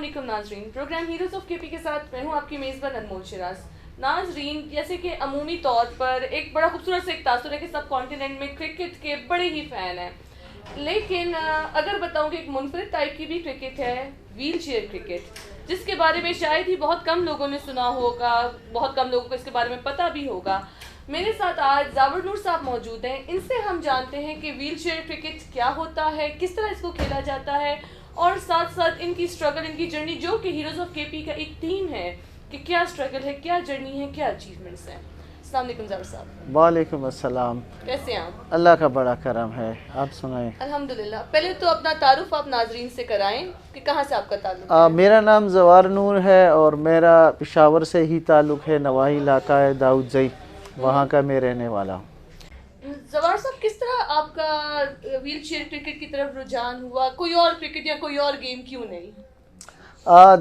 वालेकुम नाजरीन, programme heroes of KP के साथ मैं हूँ आपकी मेज़बान अनमोल शिराज। नाजरीन, जैसे कि अमूमी तौर पर एक बड़ा खूबसूरत से एक तासुर है कि सब कॉन्टिनेंट में क्रिकेट के बड़े ही फ़ैन हैं, लेकिन अगर बताऊँ कि एक मुनफरिद टाइप की भी क्रिकेट है, व्हील चेयर क्रिकेट, जिसके बारे में शायद ही बहुत कम लोगों ने सुना होगा, बहुत कम लोगों को इसके बारे में पता भी होगा। मेरे साथ आज जावर नूर साहब मौजूद हैं। इनसे हम जानते हैं कि व्हील चेयर क्रिकेट क्या होता है, किस तरह इसको खेला जाता है, और साथ साथ इनकी स्ट्रगल, इनकी जर्नी, जो कि हीरोज ऑफ केपी का एक टीम है, कि क्या स्ट्रगल है, क्या जर्नी है, क्या अचीवमेंट्स हैं। अस्सलाम वालेकुम जावर साहब। वालेकुम अस्सलाम। कैसे हैं आप? अल्लाह का बड़ा करम है, आप सुनाएं। अल्हम्दुलिल्लाह। पहले तो अपना तारुफ आप नाजरीन से कराएं कि कहाँ से आपका ताल्लुक है। मेरा नाम जवार नूर है और मेरा पेशावर से ही ताल्लुक़ है। नवाही इलाका है दाऊदजई, वहाँ का मैं रहने वाला हूँ। जवार साहब, किस तरह आपका व्हील चेयर क्रिकेट की तरफ रुझान हुआ? कोई और क्रिकेट या कोई और गेम क्यों नहीं?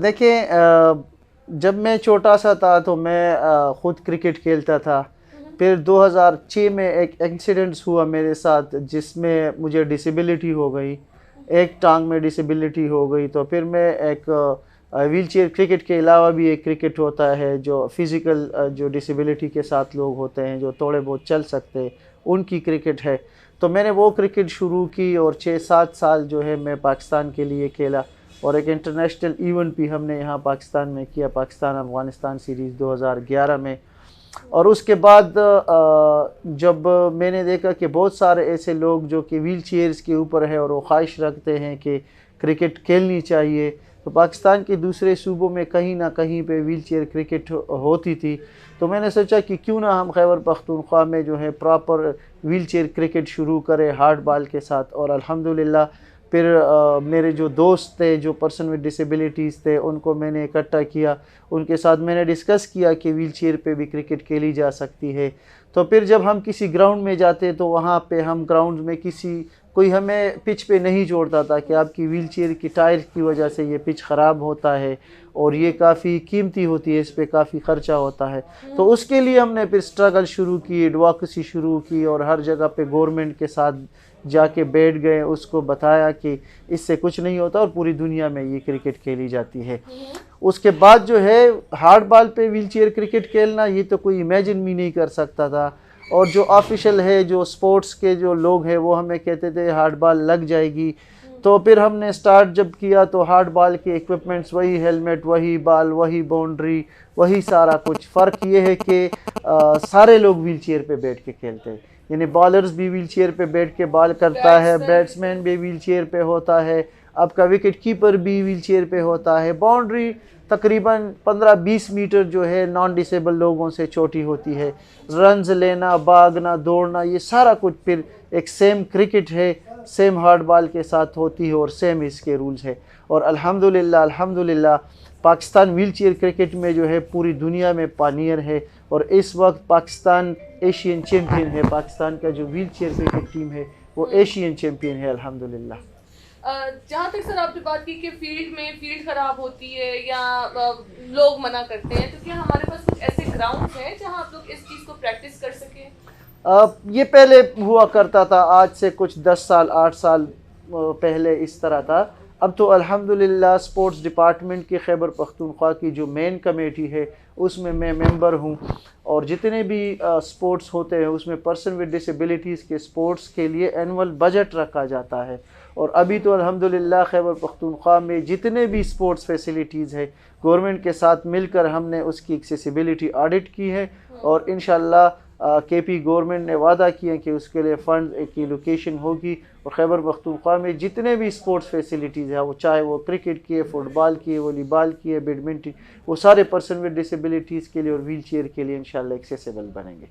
देखें, जब मैं छोटा सा था तो मैं ख़ुद क्रिकेट खेलता था। फिर 2006 में एक एक्सीडेंट्स हुआ मेरे साथ, जिसमें मुझे डिसेबिलिटी हो गई, एक टांग में डिसेबिलिटी हो गई। तो फिर मैं एक व्हील चेयर क्रिकेट के अलावा भी एक क्रिकेट होता है जो फ़िज़िकल जो डिसेबिलिटी के साथ लोग होते हैं, जो थोड़े बहुत चल सकते हैं, उनकी क्रिकेट है। तो मैंने वो क्रिकेट शुरू की और 6-7 साल जो है मैं पाकिस्तान के लिए खेला, और एक इंटरनेशनल इवेंट भी हमने यहाँ पाकिस्तान में किया, पाकिस्तान अफ़गानिस्तान सीरीज़ 2011 में। और उसके बाद जब मैंने देखा कि बहुत सारे ऐसे लोग जो कि व्हील चेयर्स के ऊपर है और वो ख्वाहिश रखते हैं कि क्रिकेट खेलनी चाहिए, तो पाकिस्तान के दूसरे सूबों में कहीं ना कहीं पे व्हील चेयर क्रिकेट होती थी। तो मैंने सोचा कि क्यों ना हम खैबर पख्तूनख्वा में जो है प्रॉपर व्हील चेयर क्रिकेट शुरू करें हार्ड बॉल के साथ। और अल्हम्दुलिल्लाह फिर मेरे जो दोस्त थे, जो पर्सन विद डिसेबिलिटीज़ थे, उनको मैंने इकट्ठा किया, उनके साथ मैंने डिस्कस किया कि व्हील चेयर पे भी क्रिकेट खेली जा सकती है। तो फिर जब हम किसी ग्राउंड में जाते तो वहाँ पे हम ग्राउंड में कोई हमें पिच पे नहीं जोड़ता था कि आपकी व्हील चेयर की टायर की वजह से ये पिच ख़राब होता है और ये काफ़ी कीमती होती है, इस पे काफ़ी ख़र्चा होता है। तो उसके लिए हमने फिर स्ट्रगल शुरू की, एडवोकेसी शुरू की, और हर जगह पे गवर्नमेंट के साथ जाके बैठ गए, उसको बताया कि इससे कुछ नहीं होता और पूरी दुनिया में ये क्रिकेट खेली जाती है। उसके बाद जो है हार्ड बॉल पे व्हील चेयर क्रिकेट खेलना, ये तो कोई इमेजिन भी नहीं कर सकता था। और जो ऑफिशियल है, जो स्पोर्ट्स के जो लोग हैं, वो हमें कहते थे हार्ड बॉल लग जाएगी। तो फिर हमने स्टार्ट जब किया तो हार्ड बॉल के इक्विपमेंट्स वही, हेलमेट वही, बॉल वही, बाउंड्री वही, सारा कुछ। फ़र्क ये है कि सारे लोग व्हील चेयर पे बैठ के खेलते हैं, यानी बॉलर्स भी व्हील चेयर पे बैठ के बॉल करता है, बैट्समैन भी व्हील चेयर पे होता है, आपका विकेट कीपर भी व्हील चेयर पे होता है। बाउंड्री तकरीबन 15-20 मीटर जो है नॉन डिसेबल लोगों से छोटी होती है। रन्स लेना, भागना, दौड़ना, ये सारा कुछ फिर एक सेम क्रिकेट है, सेम हार्ड बॉल के साथ होती है और सेम इसके रूल्स है। और अल्हम्दुलिल्लाह पाकिस्तान व्हील चेयर क्रिकेट में जो है पूरी दुनिया में पानियर है, और इस वक्त पाकिस्तान एशियन चैम्पियन है। पाकिस्तान का जो व्हील चेयर क्रिकेट टीम है वो एशियन चैम्पियन है अल्हम्दुलिल्लाह। जहाँ तक सर आपने बात की कि फील्ड ख़राब होती है या लोग मना करते हैं, तो क्या हमारे पास कुछ ऐसे ग्राउंड्स हैं जहाँ आप लोग इस चीज़ को प्रैक्टिस कर सकें? ये पहले हुआ करता था, आज से कुछ 10 साल 8 साल पहले इस तरह था। अब तो अल्हम्दुलिल्लाह स्पोर्ट्स डिपार्टमेंट की खैबर पख्तूनख्वा की जो मेन कमेटी है उसमें मैं मेंबर हूँ, और जितने भी स्पोर्ट्स होते हैं उसमें पर्सन विद डिसेबिलिटीज़ के स्पोर्ट्स के लिए एनुअल बजट रखा जाता है। और अभी तो अल्हम्दुलिल्लाह खैबर पख्तूनख्वा में जितने भी स्पोर्ट्स फैसिलिटीज़ है, गवर्नमेंट के साथ मिलकर हमने उसकी एक्सेसिबिलिटी ऑडिट की है, और इंशाल्लाह केपी गवर्नमेंट ने वादा किया कि उसके लिए फ़ंड की लोकेशन होगी। और खैबर पख्तूनख्वा में जितने भी स्पोर्ट्स फैसिलिटीज़ है, वो चाहे वो क्रिकेट की है, फुटबॉल की है, वॉलीबॉल की है, बैडमिंटन, वो सारे पर्सन विद डिसेबिलिटीज़ के लिए और व्हील चेयर के लिए इंशाल्लाह एक्सेसिबल बनेंगे।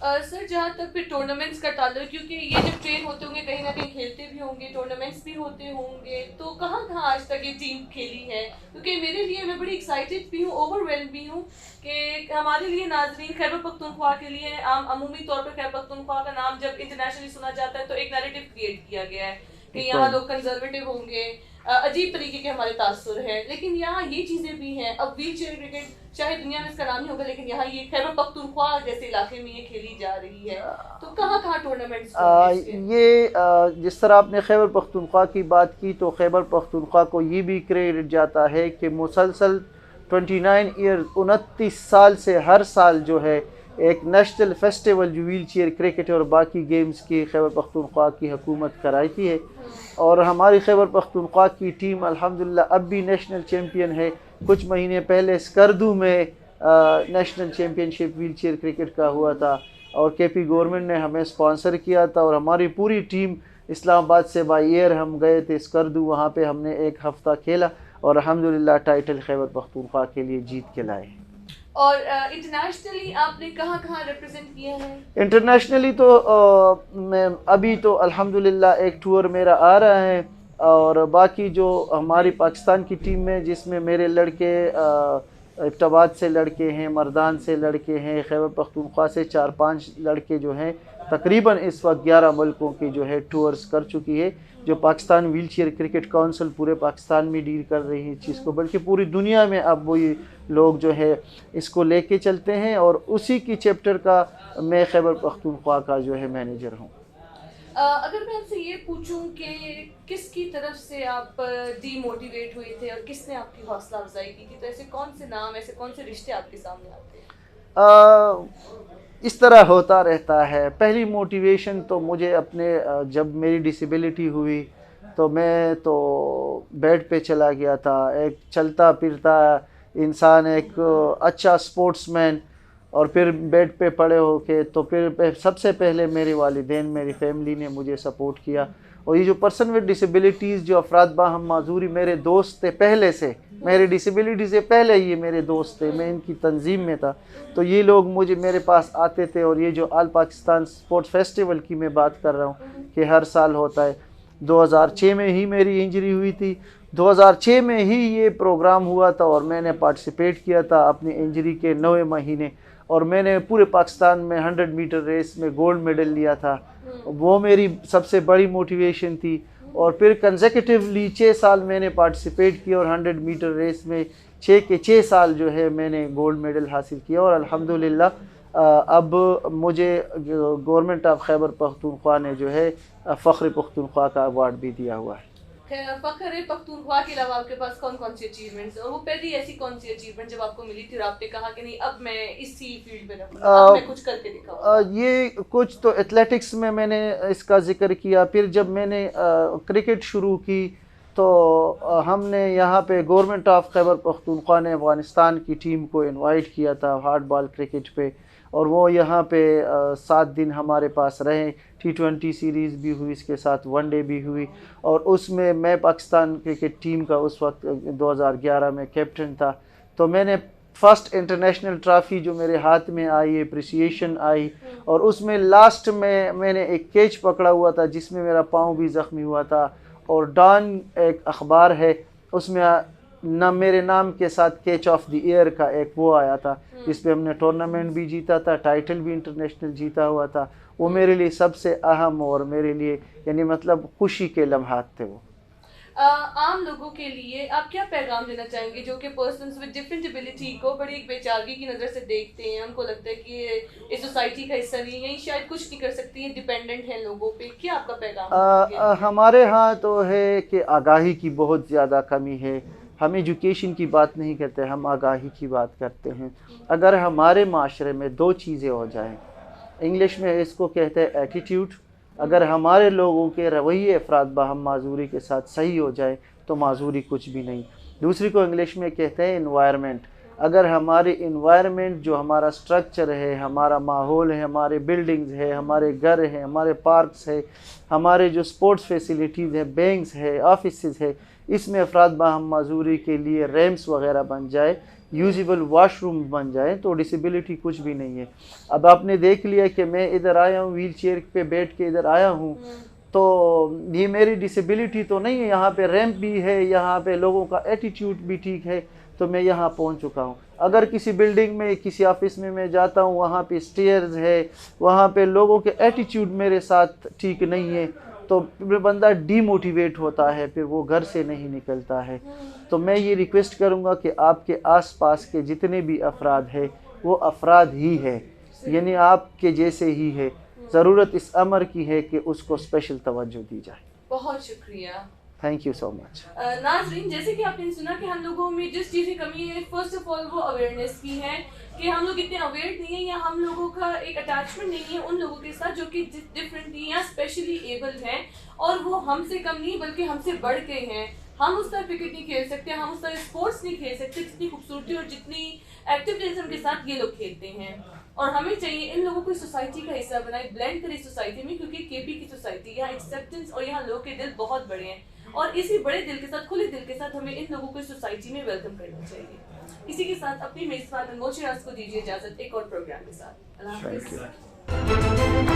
सर, जहाँ तक फिर टूर्नामेंट्स का ताल्लुक, क्योंकि ये जब ट्रेन होते होंगे कहीं ना कहीं खेलते भी होंगे, टूर्नामेंट्स भी होते होंगे, तो कहाँ कहाँ आज तक ये टीम खेली है? क्योंकि मेरे लिए, मैं बड़ी एक्साइटेड भी हूँ, ओवरवेल्म भी हूँ कि हमारे लिए नाजरीन, खैबर पख्तूनख्वा के लिए अमूमी तौर पर खैबर पख्तूनख्वा का नाम जब इंटरनेशनली सुना जाता है तो एक नैरेटिव क्रिएट किया गया है कि यहाँ लोग कंजर्वेटिव होंगे, अजीब तरीके के हमारे तासुर हैं, लेकिन यहाँ ये चीज़ें भी हैं। अब व्हील चेयर क्रिकेट चाहे दुनिया में इसका नाम नहीं होगा, लेकिन यहाँ ये खैबर पख्तूनख्वा जैसे इलाके में ये खेली जा रही है। तो कहाँ कहाँ टूर्नामेंट्स जिस तरह आपने खैबर पख्तूनख्वा की बात की, तो खैबर पख्तूनख्वा को ये भी क्रेडिट जाता है कि मुसलसल 29 ईयर 29 साल से हर साल जो है एक नेशनल फेस्टिवल जो व्हील चेयर क्रिकेट और बाकी गेम्स की खैबर पख्तूनख्वा की हुकूमत कराती है। और हमारी खैबर पख्तूनख्वा की टीम अल्हम्दुलिल्लाह अब भी नेशनल चैम्पियन है। कुछ महीने पहले स्कर्दू में national championship wheel chair cricket का हुआ था और केपी गवर्नमेंट ने हमें स्पॉन्सर किया था और हमारी पूरी टीम इस्लामाबाद से बाई एयर हम गए थे स्कर्दू। वहाँ पे हमने एक हफ़्ता खेला और अल्हम्दुलिल्लाह टाइटल खैबर पख्तूनख्वा के लिए जीत के लाए। और इंटरनेशनली आपने कहाँ कहाँ रिप्रेजेंट किया है? इंटरनेशनली तो मैं अभी तो अल्हम्दुलिल्लाह एक टूर मेरा आ रहा है और बाकी जो हमारी पाकिस्तान की टीम में जिसमें मेरे लड़के इब्टाबाद से लड़के हैं, मर्दान से लड़के हैं, खैबर पख्तूनख्वा से 4-5 लड़के जो हैं, तकरीबन इस वक्त 11 मुल्कों की जो है टूर्स कर चुकी है। जो Pakistan wheel chair cricket council पूरे पाकिस्तान में डील कर रही है इस चीज़ को, बल्कि पूरी दुनिया में अब वही लोग जो है इसको लेके चलते हैं और उसी की चैप्टर का मैं खैबर पख्तूनख्वा का जो है मैनेजर हूँ। अगर मैं आपसे ये पूछूं कि किसकी तरफ से आप डीमोटिवेट हुए थे और किसने आपकी हौसला अफजाई की थी, तो ऐसे कौन से नाम, ऐसे कौन से रिश्ते आपके सामने आते हैं? इस तरह होता रहता है। पहली मोटिवेशन तो मुझे अपने जब मेरी डिसेबिलिटी हुई तो मैं तो बेड पे चला गया था, एक चलता फिरता इंसान, एक अच्छा स्पोर्ट्समैन, और फिर बेड पे पड़े होके तो फिर सबसे पहले मेरे वालिदैन, मेरी फैमिली ने मुझे सपोर्ट किया। और ये जो पर्सन विद डिसेबिलिटीज़ जो अफराद बाहम माजूरी मेरे दोस्त थे पहले से, मेरी डिसेबिलिटी से पहले ये मेरे दोस्त थे, मैं इनकी तंजीम में था, तो ये लोग मुझे मेरे पास आते थे। और ये जो आल पाकिस्तान स्पोर्ट्स फेस्टिवल की मैं बात कर रहा हूँ कि हर साल होता है, 2006 में ही मेरी इंजरी हुई थी, 2006 में ही ये प्रोग्राम हुआ था और मैंने पार्टिसिपेट किया था अपनी इंजरी के 9वें महीने, और मैंने पूरे पाकिस्तान में 100 मीटर रेस में गोल्ड मेडल लिया था। वो मेरी सबसे बड़ी मोटिवेशन थी। और फिर कंसेक्यूटिवली 6 साल मैंने पार्टिसिपेट किया और 100 मीटर रेस में 6 के 6 साल जो है मैंने गोल्ड मेडल हासिल किया। और अल्हम्दुलिल्लाह अब मुझे गवर्नमेंट ऑफ खैबर पख्तूनख्वा ने जो है फ़ख्र पख्तूनख्वा का अवार्ड भी दिया हुआ है। फ़ख्र पख्तूनख्वा के अलावा आपके पास कौन कौन सी अचीवमेंट्स, और वो पहली ऐसी कौन सी अचीवमेंट जब आपको मिली थी और आपने कहा कि नहीं अब मैं इसी फील्ड में रहूँगा, अब मैं कुछ करके दिखाऊंगा? ये कुछ तो एथलेटिक्स में मैंने इसका जिक्र किया। फिर जब मैंने क्रिकेट शुरू की तो हमने यहाँ पे गवर्नमेंट ऑफ खैबर पख्तूनख्वा ने अफ़गानिस्तान की टीम को इनवाइट किया था हार्ड बॉल क्रिकेट पे, और वो यहाँ पे 7 दिन हमारे पास रहे। T20 सीरीज़ भी हुई, इसके साथ वनडे भी हुई, और उसमें मैं पाकिस्तान क्रिकेट टीम का उस वक्त 2011 में कैप्टन था। तो मैंने फर्स्ट इंटरनेशनल ट्रॉफ़ी जो मेरे हाथ में आई, अप्रिसिएशन आई, और उसमें लास्ट में मैंने एक कैच पकड़ा हुआ था जिसमें मेरा पाँव भी ज़ख्मी हुआ था। और डॉन एक अखबार है, उसमें ना मेरे नाम के साथ कैच ऑफ द ईयर का एक वो आया था जिस पे हमने टूर्नामेंट भी जीता था, टाइटल भी इंटरनेशनल जीता हुआ था। वो मेरे लिए सबसे अहम और मेरे लिए यानी मतलब खुशी के लम्हात थे वो। आम लोगों के लिए आप क्या पैगाम देना चाहेंगे जो कि पर्सन्स विद डिफरेंट एबिलिटी को बड़ी एक बेचारगी की नज़र से देखते हैं, उनको लगता है कि ये इस सोसाइटी का हिस्सा नहीं है, शायद कुछ नहीं कर सकती, ये डिपेंडेंट है लोगों पे, क्या आपका पैगाम? हमारे यहाँ तो है कि आगाही की बहुत ज़्यादा कमी है। हम एजुकेशन की बात नहीं करते, हम आगाही की बात करते हैं। अगर हमारे माशरे में 2 चीज़ें हो जाएं, इंग्लिश में इसको कहते हैं एटीट्यूड, अगर हमारे लोगों के रवैये अफराद बाहम माजूरी के साथ सही हो जाए तो माजूरी कुछ भी नहीं। दूसरी को इंग्लिश में कहते हैं इन्वायरमेंट, अगर हमारे इन्वायरमेंट जो हमारा स्ट्रक्चर है, हमारा माहौल है, हमारे बिल्डिंग्स है, हमारे घर हैं, हमारे पार्क्स है, हमारे जो स्पोर्ट्स फैसिलिटीज़ है, बैंक्स है, ऑफिसेज है, इसमें अफराद बाहम माजूरी के लिए रैम्प्स वगैरह बन जाए, यूजेबल वाशरूम बन जाए, तो डिसेबिलिटी कुछ भी नहीं है। अब आपने देख लिया कि मैं इधर आया हूँ, व्हील चेयर पे बैठ के इधर आया हूँ, तो ये मेरी डिसेबिलिटी तो नहीं है, यहाँ पे रैंप भी है, यहाँ पे लोगों का एटीट्यूड भी ठीक है, तो मैं यहाँ पहुँच चुका हूँ। अगर किसी बिल्डिंग में, किसी ऑफिस में मैं जाता हूँ, वहाँ पे स्टेयर्स है, वहाँ पे लोगों के एटीट्यूड मेरे साथ ठीक नहीं है, तो फिर बंदा डीमोटिवेट होता है, फिर वो घर से नहीं निकलता है। तो मैं ये रिक्वेस्ट करूँगा कि आपके आसपास के जितने भी अफराद हैं वो अफराद ही है, यानी आपके जैसे ही है। ज़रूरत इस अमर की है कि उसको स्पेशल तवज्जो दी जाए। बहुत शुक्रिया। Thank you so much. नाज़रीन, जैसे कि आपने सुना कि हम लोगों में जिस चीज़ की कमी है, फर्स्ट ऑफ ऑल वो अवेयरनेस की है कि हम लोग इतने अवेयर नहीं है, या हम लोगों का एक अटैचमेंट नहीं है उन लोगों के साथ जो कि डिफरेंटली या स्पेशली एबल्ड हैं, और वो हमसे कम नहीं बल्कि हमसे बढ़ के हैं। हम उस तरह क्रिकेट नहीं खेल सकते, हम उस तरह स्पोर्ट्स नहीं खेल सकते जितनी खूबसूरती और जितनी एक्टिविज्म के साथ ये लोग खेलते हैं। और हमें चाहिए इन लोगों को सोसाइटी का हिस्सा बनाए, ब्लेंड करें सोसाइटी में, क्योंकि केपी की सोसाइटी यहाँ एक्सेप्टेंस और यहाँ लोगों के दिल बहुत बड़े हैं, और इसी बड़े दिल के साथ, खुले दिल के साथ हमें इन लोगों को सोसाइटी में वेलकम करना चाहिए। इसी के साथ अपनी मेजबान अनमोल शिराज को दीजिए इजाजत एक और प्रोग्राम के साथ। अल्लाह हाफ़िज़।